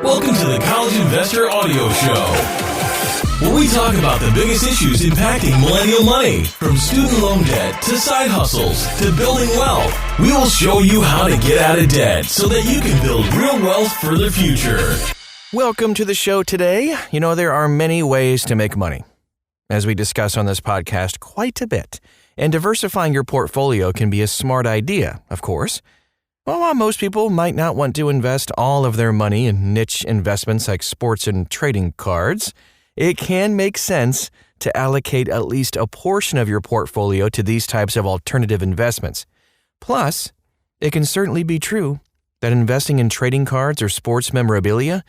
Welcome to the College Investor Audio Show, where we talk about the biggest issues impacting millennial money, from student loan debt to side hustles to building wealth. We will show you how to get out of debt so that you can build real wealth for the future. Welcome to the show today. You know, there are many ways to make money, as we discuss on this podcast quite a bit. And diversifying your portfolio can be a smart idea, of course. Well, while most people might not want to invest all of their money in niche investments like sports and trading cards, it can make sense to allocate at least a portion of your portfolio to these types of alternative investments. Plus, it can certainly be true that investing in trading cards or sports memorabilia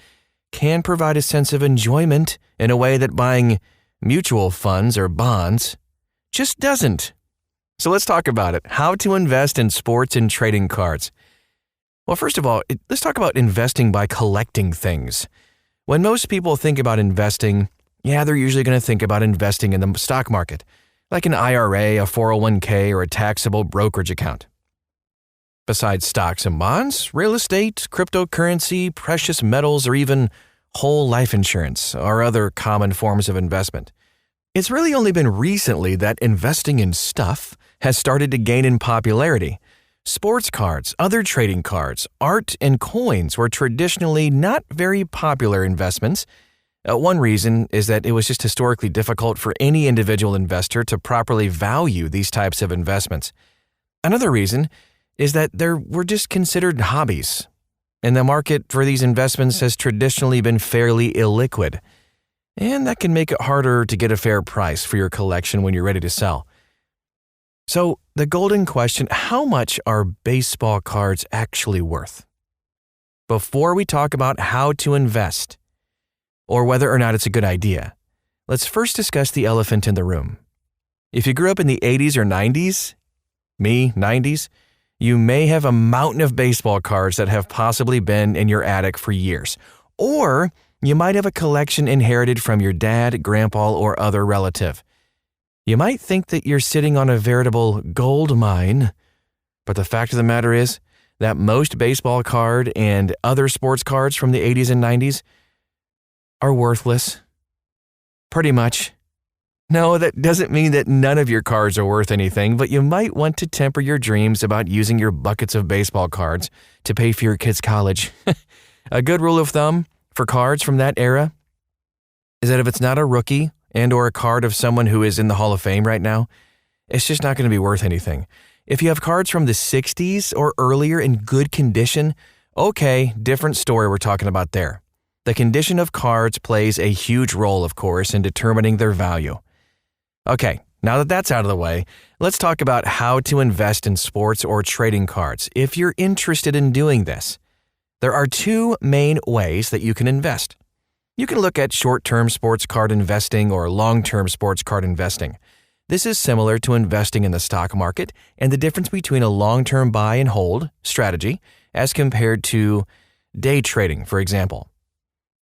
can provide a sense of enjoyment in a way that buying mutual funds or bonds just doesn't. So let's talk about it. How to invest in sports and trading cards. Well, first of all, let's talk about investing by collecting things. When most people think about investing, they're usually going to think about investing in the stock market, like an IRA, a 401k, or a taxable brokerage account. Besides stocks and bonds, real estate, cryptocurrency, precious metals, or even whole life insurance are other common forms of investment. It's really only been recently that investing in stuff has started to gain in popularity. Sports cards, other trading cards, art, and coins were traditionally not very popular investments. One reason is that it was just historically difficult for any individual investor to properly value these types of investments. Another reason is that they were just considered hobbies, and the market for these investments has traditionally been fairly illiquid, and that can make it harder to get a fair price for your collection when you're ready to sell. So, the golden question, how much are baseball cards actually worth? Before we talk about how to invest, or whether or not it's a good idea, let's first discuss the elephant in the room. If you grew up in the 80s or 90s, 90s, you may have a mountain of baseball cards that have possibly been in your attic for years. Or you might have a collection inherited from your dad, grandpa, or other relative. You might think that you're sitting on a veritable gold mine, but the fact of the matter is that most baseball card and other sports cards from the 80s and 90s are worthless. Pretty much. No, that doesn't mean that none of your cards are worth anything, but you might want to temper your dreams about using your buckets of baseball cards to pay for your kids' college. A good rule of thumb for cards from that era is that if it's not a rookie and or a card of someone who is in the Hall of Fame right now, it's just not going to be worth anything. If you have cards from the 60s or earlier in good condition, okay, different story we're talking about there. The condition of cards plays a huge role, of course, in determining their value. Okay, now that that's out of the way, let's talk about how to invest in sports or trading cards if you're interested in doing this. There are two main ways that you can invest. You can look at short-term sports card investing or long-term sports card investing. This is similar to investing in the stock market and the difference between a long-term buy and hold strategy as compared to day trading, for example.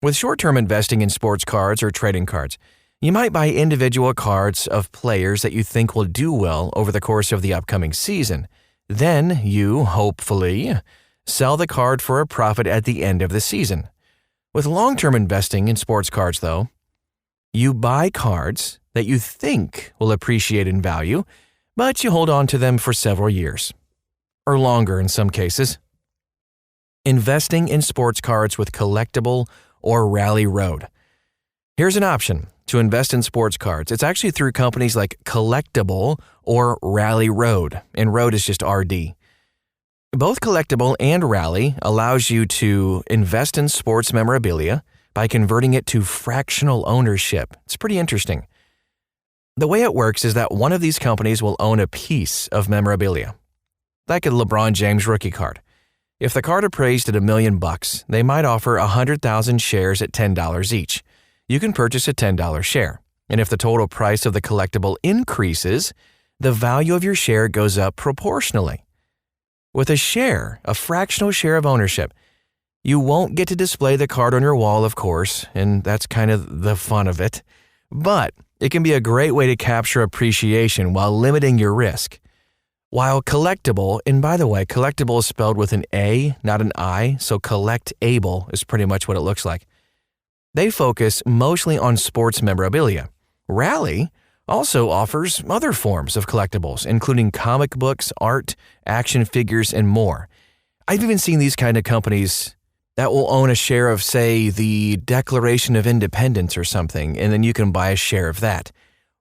With short-term investing in sports cards or trading cards, you might buy individual cards of players that you think will do well over the course of the upcoming season. Then you, hopefully, sell the card for a profit at the end of the season. With long-term investing in sports cards, though, you buy cards that you think will appreciate in value, but you hold on to them for several years, or longer in some cases. Investing in sports cards with Collectible or Rally Road. Here's an option to invest in sports cards. It's actually through companies like Collectible or Rally Road, and Road is just RD. Both Collectible and Rally allows you to invest in sports memorabilia by converting it to fractional ownership. It's pretty interesting. The way it works is that one of these companies will own a piece of memorabilia, like a LeBron James rookie card. If the card appraised at $1 million, they might offer 100,000 shares at $10 each. You can purchase a $10 share, and if the total price of the collectible increases, the value of your share goes up proportionally. With a share, a fractional share of ownership, you won't get to display the card on your wall, of course, and that's kind of the fun of it. But it can be a great way to capture appreciation while limiting your risk. While collectible, and by the way, collectible is spelled with an A, not an I, so collectable is pretty much what it looks like. They focus mostly on sports memorabilia. Rally also offers other forms of collectibles, including comic books, art, action figures, and more. I've even seen these kind of companies that will own a share of, say, the Declaration of Independence or something, and then you can buy a share of that.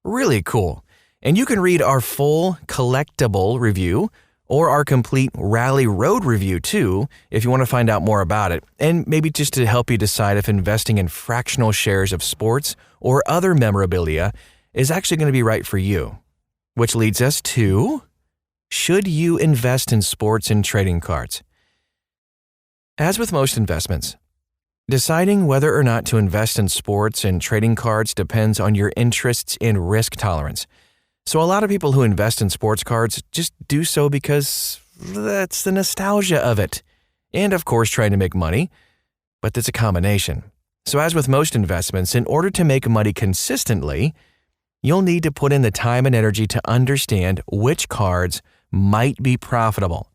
Really cool. And you can read our full collectible review or our complete Rally Road review too if you want to find out more about it, and maybe just to help you decide if investing in fractional shares of sports or other memorabilia is actually going to be right for you. Which leads us to, should you invest in sports and trading cards? As with most investments, deciding whether or not to invest in sports and trading cards depends on your interests and risk tolerance. So a lot of people who invest in sports cards just do so because that's the nostalgia of it. And of course, trying to make money, but it's a combination. So as with most investments, in order to make money consistently, you'll need to put in the time and energy to understand which cards might be profitable.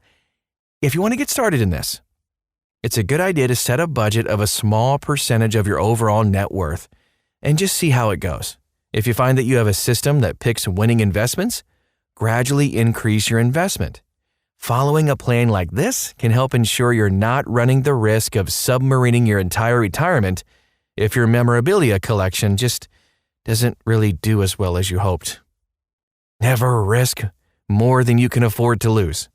If you want to get started in this, it's a good idea to set a budget of a small percentage of your overall net worth and just see how it goes. If you find that you have a system that picks winning investments, gradually increase your investment. Following a plan like this can help ensure you're not running the risk of submarining your entire retirement if your memorabilia collection just doesn't really do as well as you hoped. Never risk more than you can afford to lose.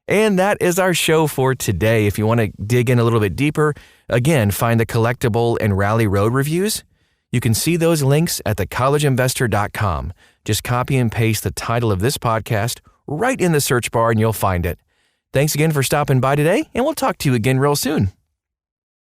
And that is our show for today. If you want to dig in a little bit deeper, again, find the collectible and Rally Road reviews. You can see those links at thecollegeinvestor.com. Just copy and paste the title of this podcast right in the search bar and you'll find it. Thanks again for stopping by today, and we'll talk to you again real soon.